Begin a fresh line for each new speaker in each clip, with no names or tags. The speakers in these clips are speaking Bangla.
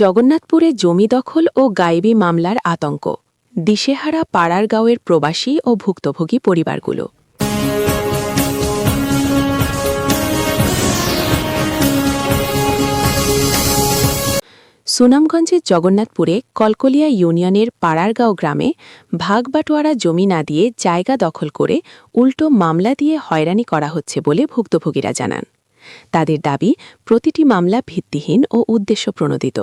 জগন্নাথপুরে জমি দখল ও গায়েবী মামলার আতঙ্ক, দিশেহারা পাড়ারগাঁওয়ের প্রবাসী ও ভুক্তভোগী পরিবারগুলো। সুনামগঞ্জের জগন্নাথপুরে কলকলিয়া ইউনিয়নের পাড়ারগাঁও গ্রামে ভাগবাটোয়ারা জমি না দিয়ে জায়গা দখল করে উল্টো মামলা দিয়ে হয়রানি করা হচ্ছে বলে ভুক্তভোগীরা জানান। তাদের দাবি, প্রতিটি মামলা ভিত্তিহীন ও উদ্দেশ্যপ্রণোদিত।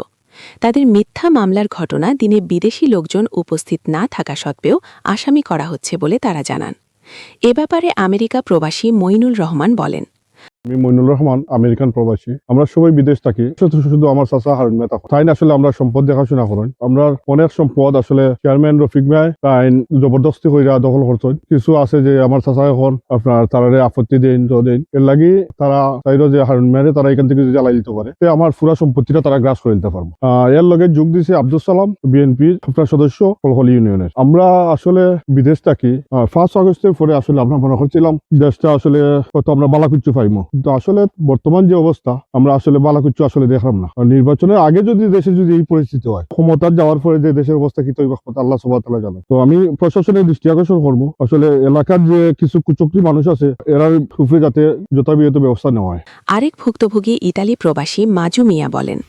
তাদের মিথ্যা মামলার ঘটনা দিনে বিদেশি লোকজন উপস্থিত না থাকা সত্ত্বেও আসামি করা হচ্ছে বলে তারা জানান। এ ব্যাপারে আমেরিকা প্রবাসী মইনুল রহমান বলেন,
আমি মইনুল রহমান, আমেরিকান প্রবাসী। আমরা সবাই বিদেশ থাকি, শুধু আমার চাচা হারুন মেয়ে থাকুন। তাই আসলে আমরা সম্পদ দেখাশোনা করেন। আমরা অনেক সম্পদ আসলে চেয়ারম্যান রফিক ভাই তাই জবরদস্তি কইরা দখল করছেন। কিছু আছে যে আমার চাচা এখন আপনার তারারে আপত্তি দেন এর লাগি তারা চাইল যে হারুন মেয়েরে তারা এখান থেকে জ্বালাই দিতে পারে, আমার পুরা সম্পত্তিটা তারা গ্রাস করে দিতে পারবো। এর লগে যোগ দিয়েছে আব্দুল সালাম, বিএনপির আপনার সদস্য, কলকলি ইউনিয়নের। আমরা আসলে বিদেশ থাকি। 5 আগস্টের পরে আসলে আমরা মনে করছিলাম দেশটা আসলে কত আমরা বালাকুচ্ছু পাইমো, কিন্তু আসলে বর্তমান যে অবস্থা আমরা আসলে বালাকুচ্ছু আসলে দেখলাম না। নির্বাচনের আগে যদি দেশে যদি এই পরিস্থিতি হয়, ক্ষমতার যাওয়ার পরে যে দেশের অবস্থা কি তৈরি আল্লাহ সুবহানাহু ওয়া তাআলা জানেন। তো আমি প্রশাসনের দৃষ্টি আকর্ষণ করবো, আসলে এলাকার যে কিছু কুচক্রী মানুষ আছে এরার উপরে যাতে যথাবিহিত ব্যবস্থা নেওয়া হয়।
আরেক ভুক্তভোগী ইতালি প্রবাসী মাজু মিয়া বলেন,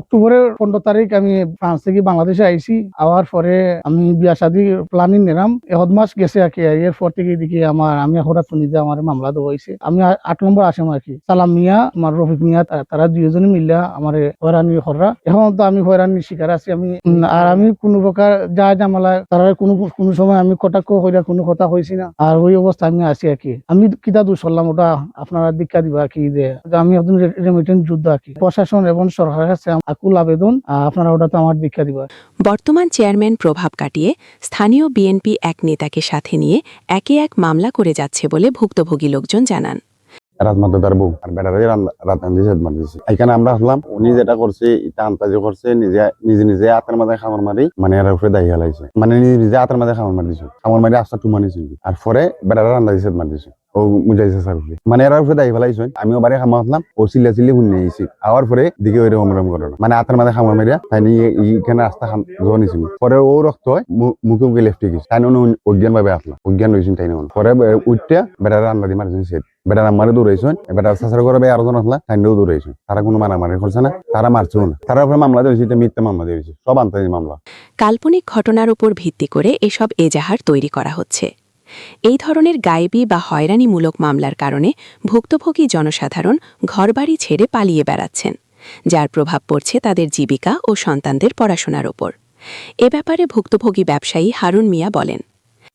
অক্টোবরের 15 তারিখ আমি ফ্রান্স থেকে বাংলাদেশে আইসি। আওয়ার পরে আমি বিয়া শাদী প্ল্যানিং নিলাম। 1 মাস গেছে আর কি। এরপর থেকে দেখি আমি হঠাৎ শুনি যে আমার মামলা দেওয়া হয়েছে। আমি 8 নম্বর আসামি আর কি। সালাম মিয়া, আমার রফিক মিয়া, তারা দুজনে মিলে আমার হয়রানি হররা। এখন তো আমি হয়রানির শিকার আছি। আমি কোনো প্রকার যা জামালা তারা কোনো সময় আমি কটাক্ষ হইয়া কোনো কথা হয়েছি না। আর ওই অবস্থা আমি আছি আর কি। আমি কিতা দোষ করলাম ওটা আপনারা দীক্ষা দিবা কি যে আমি একজন রেমিটেন্স যুদ্ধ আর কি। প্রশাসন এবং সরকারের কাছে আকুল আবেদন, আপনারা ওটা তো আমার দীক্ষা দিবা।
বর্তমান চেয়ারম্যান প্রভাব কাটিয়ে স্থানীয় বিএনপি এক নেতাকে সাথে নিয়ে একে এক মামলা করে যাচ্ছে বলে ভুক্তভোগী লোকজন জানান।
এখানে আমরা আসলাম, উনি যেটা করছে এটা আন্তাজি করছে, নিজে হাতের মাঝে খামার মারি, মানে এর উপরে দায়ী হেলাইছে, মানে নিজে হাতের মাঝে খামার মারি দিছে, খামার মারি আস্তা টুমানিছে আর পরে বেড়ারা আন্দাজি মারি দিছে। ও মুজাইছে স্যার মানে এর উপরে দায়ী ফেলাইছেন। আমিও বাড়ি খামা আসলাম, ও চিল্লি শুনে আইছি। আওয়ার পরে দিকে ওই রকম করে মানে হাতের মাঝে খামার মারিয়া তাই এইখানে রাস্তা জনিছিল। পরে ও রক্ত হয় মুখে লেফটে গেছে, তাই অজ্ঞান ভাবে আসলাম, অজ্ঞান হয়েছেন তাই পরে উঠতে বেড়ারা আন্দাজি মারিছেন সে বেটার আমারে দৌড়াইছেন। বেটার চাষার করে আরো জন আসলা তাইও দৌড়াইছেন। তারা কোনো মারামারি করছে না, তারা মারছেও না। তার উপরে মামলা দিয়েছে, এটা মিথ্যা মামলা দিয়েছে, সব আন্তর্জাতিক মামলা।
কাল্পনিক ঘটনার উপর ভিত্তি করে এসব এজাহার তৈরি করা হচ্ছে। এই ধরনের গায়েবী বা হয়রানিমূলক মামলার কারণে ভুক্তভোগী জনসাধারণ ঘরবাড়ি ছেড়ে পালিয়ে বেড়াচ্ছেন, যার প্রভাব পড়ছে তাদের জীবিকা ও সন্তানদের পড়াশোনার ওপর। এ ব্যাপারে ভুক্তভোগী ব্যবসায়ী হারুন মিয়া বলেন,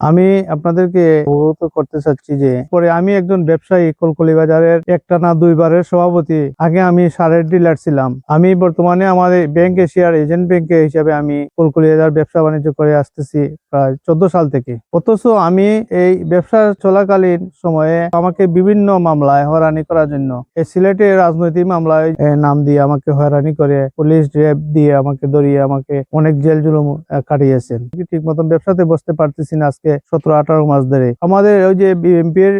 আমি আপনাদেরকে অবগত করতে চাচ্ছি যে পরে আমি একজন ব্যবসায়ী, কলকলি বাজারের একটানা 2 বারের সভাপতি। আগে আমি সারের ডিলার ছিলাম। আমি বর্তমানে আমাদের ব্যাংক এশিয়ার এজেন্ট ব্যাংকে হিসাবে আমি কলকলি বাজার ব্যবসা বাণিজ্য করে আসতেছি প্রায় 14 সাল থেকে। অথচ আমি এই ব্যবসা চলাকালীন সময়ে আমাকে বিভিন্ন মামলায় হয়রানি করার জন্য এই সিলেটের রাজনৈতিক মামলায় নাম দিয়ে আমাকে হয়রানি করে, পুলিশ র্যাব দিয়ে আমাকে ধরিয়ে আমাকে অনেক জেল জুলুম কাটিয়েছেন। ঠিক মতন ব্যবসাতে বসতে পারতেছি না আজকে 17-18 মাস ধরে। আমাদের ওই যে বিএনপির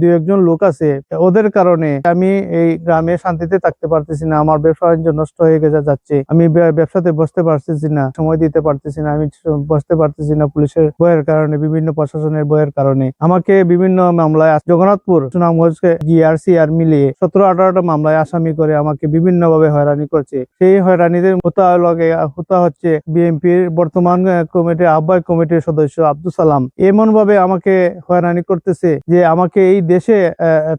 2-1 লোক আছে, ওদের কারণে আমি এই গ্রামে শান্তিতে থাকতে পারতেছি না। আমার ব্যবসা বাণিজ্য নষ্ট হয়ে যাচ্ছে। আমি ব্যবসাতে বসতে পারতেছি না, সময় দিতে পারতেছি না, আমি বসতে পারতেছি না পুলিশের ভয়ের কারণে, বিভিন্ন প্রশাসনের ভয়ের কারণে। আমাকে বিভিন্ন মামলায় জগন্নাথপুর, সুনামগঞ্জকে জিআরসি আর মিলিয়ে 17-18টা মামলায় আসামি করে আমাকে বিভিন্ন ভাবে হয়রানি করছে। সেই হয়রানিদের হতা হচ্ছে বিএনপির বর্তমান কমিটির আহ্বায়ক কমিটির সদস্য আব্দুল সালাম। এমন ভাবে আমাকে হয়রানি করতেছে যে আমাকে এই দেশে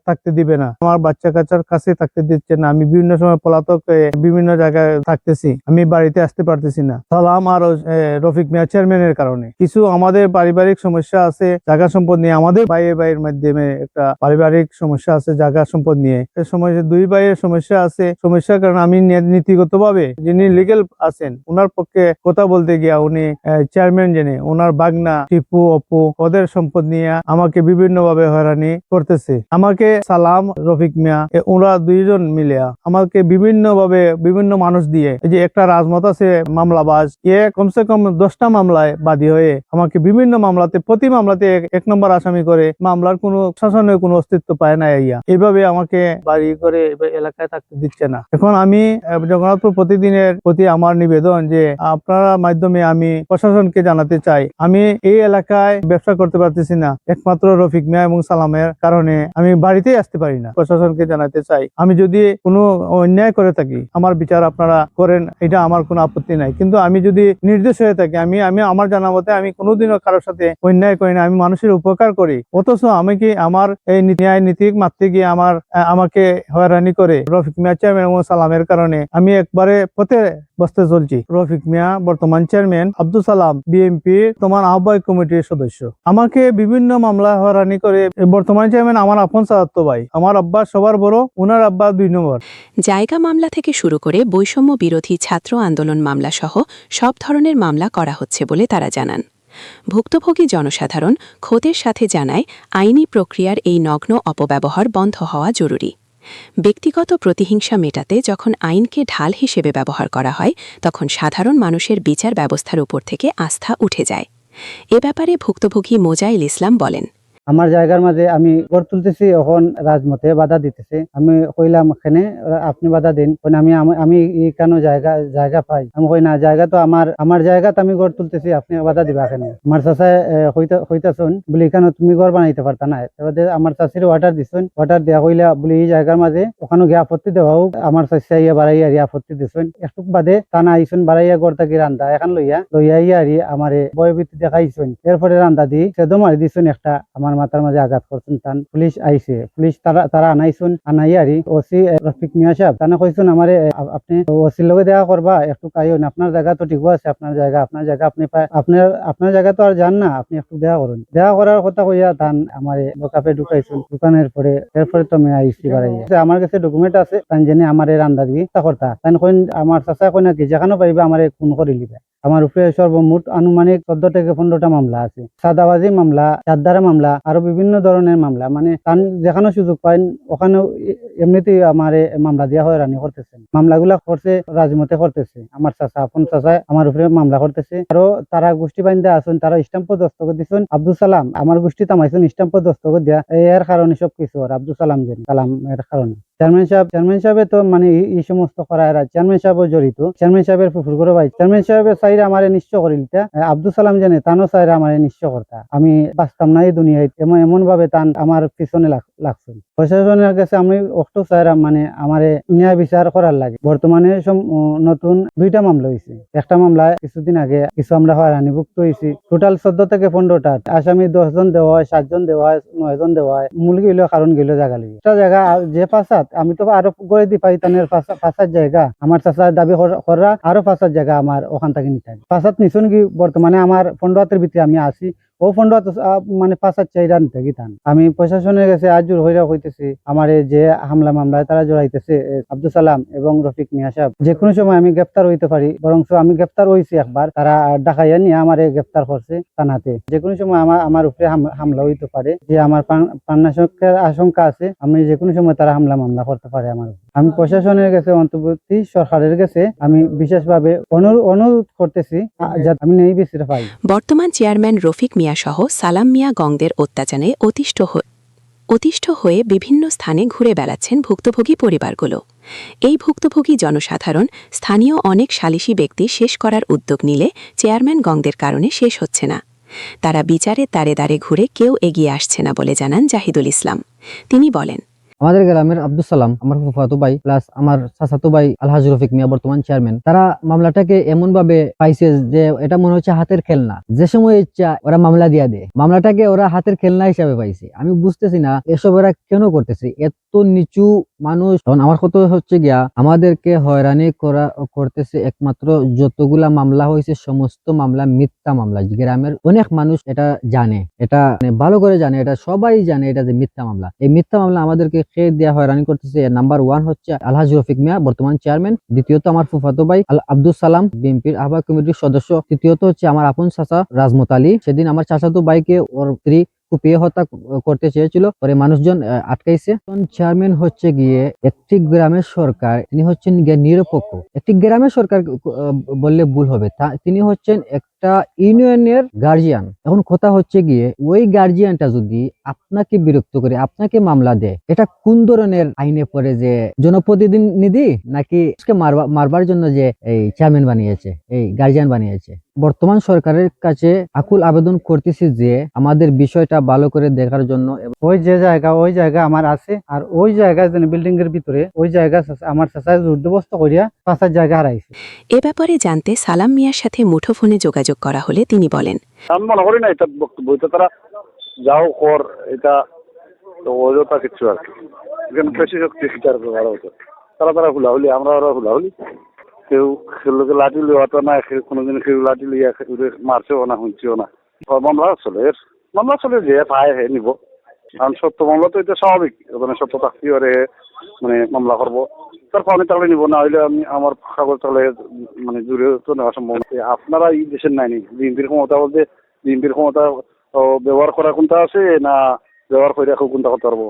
থাকতে দিবে না, আমার বাচ্চা কাচ্চার কাছে থাকতে দিচ্ছে না। আমি বিভিন্ন সময় পলাতক বিভিন্ন জায়গায় থাকতেছি, আমি বাড়িতে আসতে পারতেছি না। সালাম আর রফিক মিয়া চেয়ারম্যানের কারণে। কিছু আমাদের পারিবারিক সমস্যা আছে জায়গা সম্পদ নিয়ে, আমাদের ভাইয়ের মাধ্যমে একটা পারিবারিক সমস্যা আছে জায়গা সম্পদ নিয়ে। এই সমস্যা 2 ভাইয়ের সমস্যা আছে। সমস্যার কারণে আমি নীতিগত ভাবে যিনি লিগেল আছেন ওনার পক্ষে কথা বলতে গিয়া উনি চেয়ারম্যান জেনে ওনার বাগনা টিপু অপু ওদের সম্পদ নিয়ে আমাকে বিভিন্ন ভাবে হয়রানি করতেছে। আমাকে সালাম রফিক মিয়া ওরা দুইজন মিলে আমাকে বিভিন্ন ভাবে বিভিন্ন মানুষ দিয়ে, এই যে একটা রাজমত আছে মামলাবাজ, কমসে কম 10টা মামলায় বাদী হয়ে আমাকে বিভিন্ন মামলাতে প্রতি মামলাতে এক নম্বর আসামি করে মামলার কোনো শাসনের কোনো অস্তিত্ব পায় না। এইভাবে আমাকে বাড়ি করে এলাকায় থাকতে দিচ্ছে না। এখন আমি জগন্নাথপুর প্রতিদিনের প্রতি আমার নিবেদন যে আপনারা মাধ্যমে আমি প্রশাসনকে জানাতে চাই, আমি এই এলাকায় ব্যবসা করতে পারতেছি না একমাত্র রফিক মিয়া এবং সালামের কারণে। আমি বাড়িতেই আসতে পারি না। প্রশাসনকে জানাতে চাই, আমি যদি কোনো অন্যায় করে থাকি আমার বিচার আপনারা করেন, এটা আমার কোনো আপত্তি নাই। কিন্তু আমি যদি নির্দোষ হয়ে থাকি, আমি আমার জানা মতে আমি কোনোদিনও কারোর সাথে অন্যায় করি না, আমি মানুষের উপকার করি। অথচ আমি কি আমার এই ন্যায় নীতি মারতে গিয়ে আমাকে হয়রানি করে রফিক মিয়া চেয়ারম্যান এবং সালামের কারণে আমি একবারে পথে বসতে চলছি। রফিক মিয়া বর্তমান চেয়ারম্যান, আব্দুল সালাম বিএনপি তোমার আহ্বায়ক কমিটির সদস্য, আমাকে বিভিন্ন মামলা হয়রানি করে। বর্তমান চেয়ারম্যান আমার আপন চাচাতো ভাই, আমার আব্বা সবার বড়, উনার আব্বা 2 নম্বর।
জায়গা মামলা থেকে শুরু করে বৈষম্য বিরোধী ছাত্র আন্দোলন মামলা সহ সব ধরনের মামলা করা হচ্ছে বলে তারা জানান। ভুক্তভোগী জনসাধারণ ক্ষোভের সাথে জানায় আইনি প্রক্রিয়ার এই নগ্ন অপব্যবহার বন্ধ হওয়া জরুরি। ব্যক্তিগত প্রতিহিংসা মেটাতে যখন আইনকে ঢাল হিসেবে ব্যবহার করা হয়, তখন সাধারণ মানুষের বিচার ব্যবস্থার উপর থেকে আস্থা উঠে যায়। এ ব্যাপারে ভুক্তভোগী মোজাইল ইসলাম বলেন,
আমার জায়গার মাঝে আমি গড় তুলতেছি, এখন রাজমতে বাধা দিতেছে। আমি কইলাম এখানে আপনি বাধা দিন, আমি কেন জায়গা পাই? আমি কই না, জায়গা তো আমার জায়গাতে আমি গড় তুলতেছি, আপনি বাধা দিবা এখানে? আমার চাচায় হইতাছুন বলি, কেন তুমি ঘর বানাইতে পারতা না? আমার চাষির ওয়াটার দিচ্ছেন, ওয়াটার দেওয়া হইলা বলি এই জায়গার মাঝে ওখানে গিয়ে আপত্তি দেওয়া হোক। আমার চাষিয়া বাড়াইয়া আপত্তি দিচ্ছেন, একটু বাদে টানা আইসুন, বাড়াইয়া গড় থাকি রান্দা এখন লইয়া আমারে বয়বৃত্তি দেখাইছেন। এরপরে রান্দা দি সেদো মারি দিচ্ছেন একটা, আমার মাথার মাঝে আঘাত করছেন। তান পুলিশ আইছে, পুলিশ তারা আনাইছুন, আনাইয়ারি ওসি রফিক মিয়া সাহেব তানা কইছুন আমারে, আপনি ওসির লগে দেখা করবা, একটু কাইন, আপনার জায়গা তো ঠিক আছে, আপনার জায়গা আপনি আপনার জায়গা তো আর যান না, আপনি একটু দেখা করুন। দেখা করার কথা কইয়া তান আমারে বোকাপে ঢুকাইছুন। ঢুকানোর পরে এরপরে তো আমি আইসি বাড়াইয়া, আমার কাছে ডকুমেন্ট আছে, তান জেনে আমারে রান্দা দিয়ে করতা। তাই কইন আমার চাচা কই নাকি যেখানে পাইবা আমারে খুন করে লিবা। আমার উপরে সর্বমোট আনুমানিক 14 থেকে 15টা মামলা আছে, সাদাবাজি মামলা, চাঁদার মামলা, আরো বিভিন্ন ধরনের মামলা। মানে তান যেখানে সুযোগ পাইন ওখানে এমনিতেই আমারে মামলা দিয়া হয়রানি করতেছেন। মামলাগুলা করছে রাজমতে করতেছে, আমার চাচা আপন চাচায় আমার উপরে মামলা করতেছে। আরো তারা গোষ্ঠী বান্ধা আছেন, তারা স্ট্যাম্প দস্তখত দিচ্ছেন। আব্দুল সালাম আমার গোষ্ঠী তামাইছেন স্ট্যাম্প দস্তখত দিয়া, এর কারণে সবকিছু আর আব্দুল সালাম এর কারণে। চেয়ারম্যান সাহেব তো মানে এই সমস্ত করায়, চেয়ারম্যান সাহেবও জড়িত। চেয়ারম্যান সাহেবের ফুফুর করে ভাই, চেয়ারম্যান সাহেবের চাইরে আমারে নিশ্চয় করিলতা, আব্দুল সালাম জানে তানও চাইরে আমারে নিশ্চয় করতা। আমি বাঁচতাম না এই দুনিয়ায়, এমন ভাবে তান আমার পিছনে লাগছে। প্রশাসনের কাছে আমি অক্টো চাইরা মানে আমারে ন্যায় বিচার করার লাগে। বর্তমানে নতুন 2টা মামলা হয়েছে। একটা মামলায় কিছুদিন আগে কিছু আমরা হয়রানিভুক্ত হয়েছি। টোটাল 14 থেকে 15টা আসামি, 10 জন দেওয়া হয়, 7 জন দেওয়া হয়, 9 জন দেওয়া হয়। মূল গেল কারণ গেল জায়গা লিগে একটা জায়গা যে ফাঁসাত, আমি তো আরো করে দি পাই তানের ফাঁসার জায়গা আমার চাচার দাবি করা, আরো ফাঁসার জায়গা আমার ওখান থেকে নিতে হবে। ফাঁসাত নিছুন কি বর্তমানে আমার 15 হাতের ভিতরে আমি আছি, ও 15 মানে 5 হাত চাইরা নিতে গিতান। আমি প্রশাসনের কাছে আজুর হইরা হইতেছি, আমার যে হামলা মামলায় তারা জড়াইতেছে আব্দুল সালাম এবং রফিক মিয়া সাহেব, যে কোনো সময় আমি গ্রেফতার হইতে পারি। বরং আমি গ্রেফতার হয়েছি একবার, তারা ডাকাইয়া নিয়ে আমারে গ্রেফতার করছে থানাতে। যে কোনো সময় আমার উপরে হামলা হইতে পারে, যে আমার প্রাণনাশের আশঙ্কা আছে, আমি যে কোনো সময় তারা হামলা মামলা করতে পারে আমার। আমি প্রশাসনের কাছে, অন্তর্বর্তী সরকারের কাছে আমি বিশেষভাবে অনুরোধ করতেছি যাতে আমি ন্যায় বিচার পাই।
বর্তমান চেয়ারম্যান রফিক মিয়া সহ সালাম মিয়া গংদের অত্যাচারে অতিষ্ঠ হয়ে বিভিন্ন স্থানে ঘুরে বেড়াচ্ছেন ভুক্তভোগী পরিবারগুলো। এই ভুক্তভোগী জনসাধারণ স্থানীয় অনেক সালিশি ব্যক্তি শেষ করার উদ্যোগ নিলে চেয়ারম্যান গংদের কারণে শেষ হচ্ছে না। তারা বিচারের দ্বারে দ্বারে ঘুরে কেউ এগিয়ে আসছে না বলে জানান জাহিদুল ইসলাম। তিনি বলেন,
আমাদের গ্রামের আব্দুল সালাম আমার ফুফাতো ভাই প্লাস আমার চাচাতো ভাই আলহাজ রফিক মিয়া বর্তমান চেয়ারম্যান, তারা মামলাটাকে এমন ভাবে পাইছে যে এটা মনে হচ্ছে হাতের খেলনা। যে সময় ইচ্ছা ওরা মামলা দিয়া দেয়, মামলাটাকে ওরা হাতের খেলনা হিসাবে পাইছে। আমি বুঝতেছি না এসব ওরা কেন করতেছে। এত নিচু
মানুষ। এখন আমার কথা হচ্ছে গিয়া আমাদেরকে হয়রানি করতেছে একমাত্র যতগুলা মামলা হয়েছে সমস্ত মামলা মিথ্যা মামলা। গ্রামের অনেক মানুষ এটা জানে, এটা মানে ভালো করে জানে, এটা সবাই জানে এটা যে মিথ্যা মামলা। এই মিথ্যা মামলা আমাদেরকে খেয়ে দেওয়া হয়রানি করতেছে। নাম্বার 1 হচ্ছে আলহাজ রফিক মিয়া, বর্তমান চেয়ারম্যান। দ্বিতীয়ত আমার ফুফাতো ভাই আব্দুল সালাম, বিএনপির আহ্বায়ক কমিটির সদস্য। তৃতীয়ত হচ্ছে আমার আপন চাচা রাজমত আলী। সেদিন আমার চাচাতো ভাইকে ওর স্ত্রী কুপিয়ে হত্যা করতে চেয়েছিল, পরে মানুষজন আটকাইছে। চেয়ারম্যান হচ্ছে গিয়ে একটি গ্রামের সরকার, তিনি হচ্ছেন গিয়ে নিরপেক্ষ। একটি গ্রামের সরকার বললে ভুল হবে, তিনি হচ্ছেন একটা ইউনিয়নের গার্জিয়ান। এখন কথা হচ্ছে গিয়ে ওই গার্জিয়ানটা যদি আপনাকে বিরক্ত করে আপনাকে মামলা দেয়, এটা কোন ধরনের আইনে পড়ে যে জনপ্রতিনিধি নাকি মারবার জন্য যে এই চেয়ারম্যান বানিয়েছে, এই গার্জিয়ান বানিয়েছে। বর্তমান সরকারের কাছে আকুল আবেদন করতেছি যে আমাদের বিষয়টা ভালো করে দেখার জন্য।
ওই জায়গা আমার আছে, আর ওই জায়গায় বিল্ডিং এর ভিতরে ওই জায়গা আমার চাচায় জোরদবস্ত করিয়া 5 জায়গা হারাইছে।
এ ব্যাপারে জানতে সালাম মিয়ার সাথে মুঠোফোনে যোগাযোগ করা হলে তিনি বলেন,
আমি মনে করি না এটা বক্তব্য, এটা তারা যাও কর, এটা অযথা কিছু আর কি। এখানে পেশি শক্তি শিকার করা হতো, তারা হুলাহুলি, আমরা ওরা হুলাহুলি। কেউ লোকে লাঠি লিওয়াতো না, কোনোদিন কেউ লাঠি লিয়া মারছেও না, শুনছেও না। মামলা চলে যে পায় হে নিব, কারণ সত্য মামলা তো এটা স্বাভাবিক, ওখানে সত্য থাকতে পারে, মানে মামলা করবো। তার পানি তাহলে নিব, না হইলে আমি আমার কাগজ তাহলে মানে জুড়ে তো নেওয়া সম্ভব না। আপনারা এই দেশের নাইনি, বিএনপির ক্ষমতা বলতে বিএনপির ক্ষমতা ব্যবহার করা কোনটা আছে না ব্যবহার করে রাখো কোনটা করতে পারবো।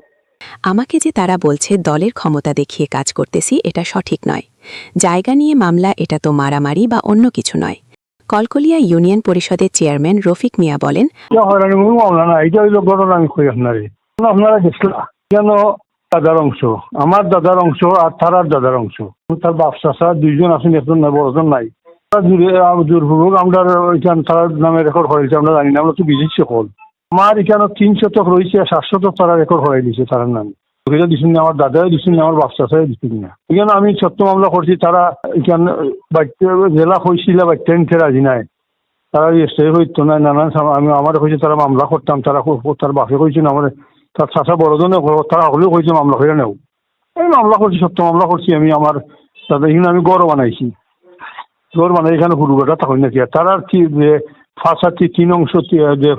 আমাকে যে তারা বলছে দলের ক্ষমতা দেখিয়ে কাজ করতেছি, এটা সঠিক নয়। জায়গা নিয়ে মামলা, এটা তো মারামারি বা অন্য কিছু নয়। কলকলিয়া ইউনিয়ন পরিষদের চেয়ারম্যান রফিক মিয়া বলেন,
হয়রানি কোনো মামলা না, এটা হইলো ঘটনা। আমি কই আপনারা দেখলা কেন দাদার অংশ, আমার দাদার অংশ আর তারার দাদার অংশ, তার বাপ চাচা 2জন আছেন, একজন নাই, বড়জন নাই। জোরপূর্বক আমরা তারার নামে রেকর্ড হয়েছে, আমরা জানি না, আমরা তো বিজিচ্ছি কল। আমার এখানে 3 শতক রয়েছে, 7 শতক তারা রেকর্ড হয়ে দিয়েছে তারার নামে। দিচ্ছেন না, আমার দাদাও দিচ্ছেন না, আমার বাপ চাচাও দিচ্ছেন না। এখানে আমি সত্য মামলা করছি, তারা এখানে জেলা হয়েছিল বাচ্চা রাজি নাই, তারা স্টে হইতো না, নানান আমি আমার হয়েছে তারা মামলা করতাম, তার বাপে কইছে না, আমার তার চাষা বড়জনে তারা হলেও কইছে মামলা করে নেও। আমি মামলা করছি, সত্য মামলা করছি আমি। আমার দাদা এখানে আমি গড় বানাইছি, গড় বানাই এখানে হুড়ুগাটা থাকি নাকি। তারা কি যে 3 অংশ যে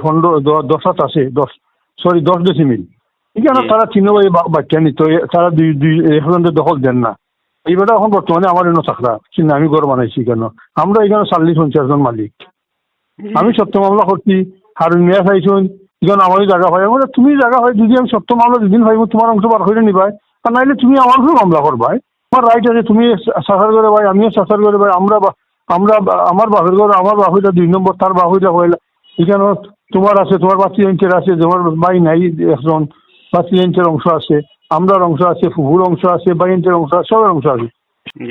10 আছে, 10 ডেসিমিল এখানে তারা 3 ভাই বাচ্চা নিত, তারা এখন দখল দেন না। এইবার এখন বর্তমানে আমার এনে থাকরা কিন্তু আমি গড় বানাইছি কেন, আমরা এখানে 40-50 জন মালিক। আমি সত্য মামলা করছি, হারুন মিয়া চাইছুন এখন আমারই জায়গা হয়। আমার তুমি জায়গা হয় যদি আমি সত্য মামলা যেদিন হয় তোমার অংশ বার করে নিবাই, আর নাইলে তুমি আমার উপরে মামলা করবাই। আমার রাইট আছে, তুমি চাষার করে ভাই, আমিও চাষার করে ভাই। আমরা আমার বাপের ঘর, আমার বাহুটা 2 নম্বর, তার বাহুটা হইল এখানে তোমার আছে, তোমার 5 ইঞ্চের আছে, তোমার ভাই নাই একজন, 5 ইঞ্চের অংশ আছে, আমরার অংশ আছে, ফুফুর অংশ আছে, 2 ইঞ্চের অংশ আছে, সবার অংশ আছে।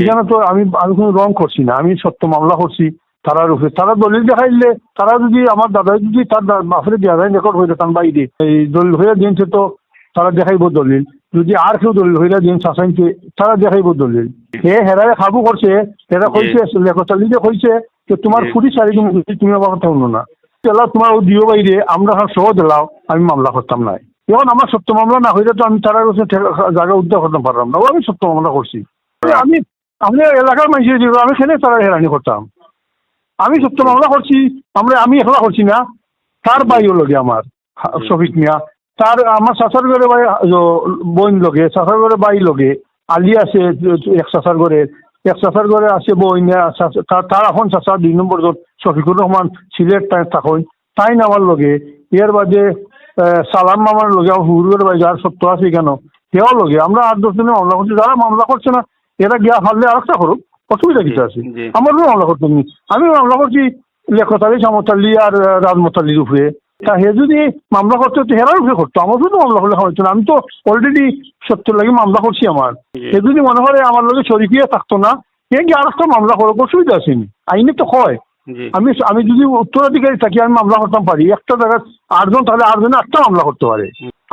এখানে তো আমি কোনো রং করছি না, আমি সত্য মামলা করছি তারার উপরে। তারা দলিল দেখাইলে, তারা যদি আমার দাদা যদি তার বাপের দেওয়া যায় রেকর্ড হয়ে যেতাম বাইরে, এই দলিল হয়ে দিয়েছে তো তারা দেখাইব দলিল। যদি আর কেউ দলিল হইয়া দিন শাসাইতে, তারা দেখাইব দলিল। হেরারে খাবো করছে, এরা কইছে লেখতালিতে কইছে যে তোমার ফুটি 4 দিন তুমি আমার কথা শুনো না, তোমার ও দিও বাইরে, আমরা সহ দিলাও, আমি মামলা করতাম না। এখন আমার সত্য মামলা না হইলে তো আমি তারা জায়গা উদ্ধার করতে পারলাম না, ও আমি সত্য মামলা করছি। আমি এলাকার মানুষের আমি খেলে তারা হেরানি করতাম। আমি সত্য মামলা করছি, আমি একলা করছি না, তার বাইও লগে আমার শফিক মিয়া, তার আমার চাচার ঘরে ভাই বোন লগে, চাচার ঘরে বাই লগে, আলি আছে এক চাচার ঘরে আছে বইন, তার এখন চাচা 2 নম্বর জন শফিকুর রহমান সিলেট থাকেন, তাই আমার লগে। এর বাদে সালাম মামার লগে, হুরুর ভাই যার সত্য আছে কেন সেও লগে। আমরা 8-10 জনে মামলা করছি, যারা মামলা করছে না এরা গিয়া হারলে আরেকটা করুক, অসুবিধা কিছু আছে। আমারও মামলা করতাম, আমি মামলা করছি লেখতালি, সামতালি আর রাজমতালির উপরে। তা হে যদি মামলা করতে হতো হেরার উপরে করতো, আমার তো মামলা করলে হয়তো না। আমি তো অলরেডি সত্যের লাগে মামলা করছি। আমার হে যদি মনে করে আমার লগে শরিকিয়া থাকতো না, হে গিয়ে আর একটা মামলা করো, অসুবিধা আসেনি। আইনে তো হয় আমি যদি উত্তরাধিকারী থাকি আমি মামলা করতাম পারি, একটা জায়গায় 8 জন তাহলে 8 জনে 8টা মামলা করতে পারে।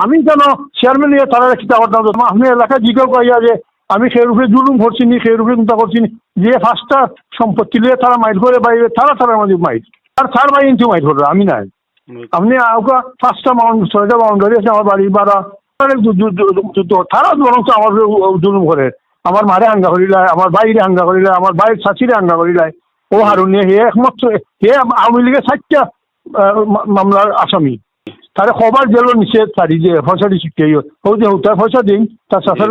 আমি কেন চেয়ারম্যান নিয়ে তারা চিন্তা করতাম, আমি এলাকায় জিজ্ঞাসা করিয়া যে আমি সেই রূপে জুলুম করছি নি, সেই রূপে চিন্তা করছি নি, যে 5টা সম্পত্তি লিয়ে তারা মাইট করে বাইরে, তারা মাঝে মাইট আর 4 বাই ইঞ্চি মাইট করবে, আমি নাই। আপনি 5টা 6টা বাউন্ডারি আছে আমার বাড়ি ভাড়া,
তারা বরং আমার জুলুম করে, আমার মারে হাঙ্গা করিলায়, আমার বাইরে হাঙ্গা করিলায়, আমার বাইরের চাচিরে হাঙ্গা করিলায়। ও হারুনিয়া হে একমাত্র হে আওয়ামী লীগের 4টা মামলার আসামি। তারে খবর গেল নিচে তারি যে পয়সাটি শিখতে ও যে তার পয়সা দিন তার চাষার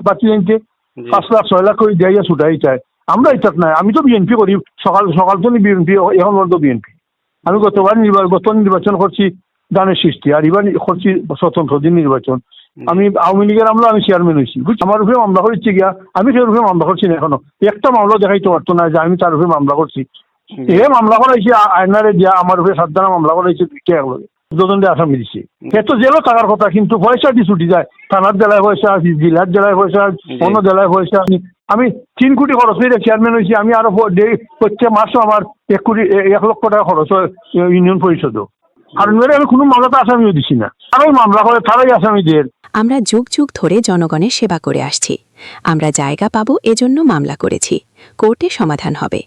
বাতি দিনকে 5 লাখ 6 লাখ করে দিয়ে ছুটাই চায়। আমরা এটা নাই, আমি তো বিএনপি করি, সকাল সকাল তো বিএনপি, এখন পর্যন্ত বিএনপি। আমি গত নির্বাচন করছি দানের সৃষ্টি, আর এবার করছি স্বতন্ত্র দিন নির্বাচন। আমি আওয়ামী লীগের আমলা আমি চেয়ারম্যান হয়েছি, আমার উপরে মামলা করেছি গিয়া, আমি সেই উপরে মামলা করছি না এখনো, একটা মামলা দেখাইতে পারতো না যে আমি তার উপরে মামলা করছি। এ মামলা করাইছি আয়নারে দিয়া, আমার উপরে 7 ধারা মামলা করাইছে, 2টা একলগে 2 জনকে আসামি দিছে। সে তো জেলও থাকার কথা, কিন্তু পয়সা দিয়ে ছুটি যায়, থানার জেলায় পয়সা, জেলার জেলায় পয়সা, অন্য জেলায় পয়সা। আমি 3 কোটি খরচ করে চেয়ারম্যান হয়েছি, আমি আরো প্রত্যেক মাসও আমার 1 লক্ষ টাকা খরচ হয় ইউনিয়ন পরিষদও। আর আমি কোনো মামলাতে আসামিও দিছি না, তারাই মামলা করে, তারাই আসামিদের।
আমরা যুগ যুগ ধরে জনগণের সেবা করে আসছি। আমরা জায়গা পাবো এজন্য মামলা করেছি, কোর্টে সমাধান হবে।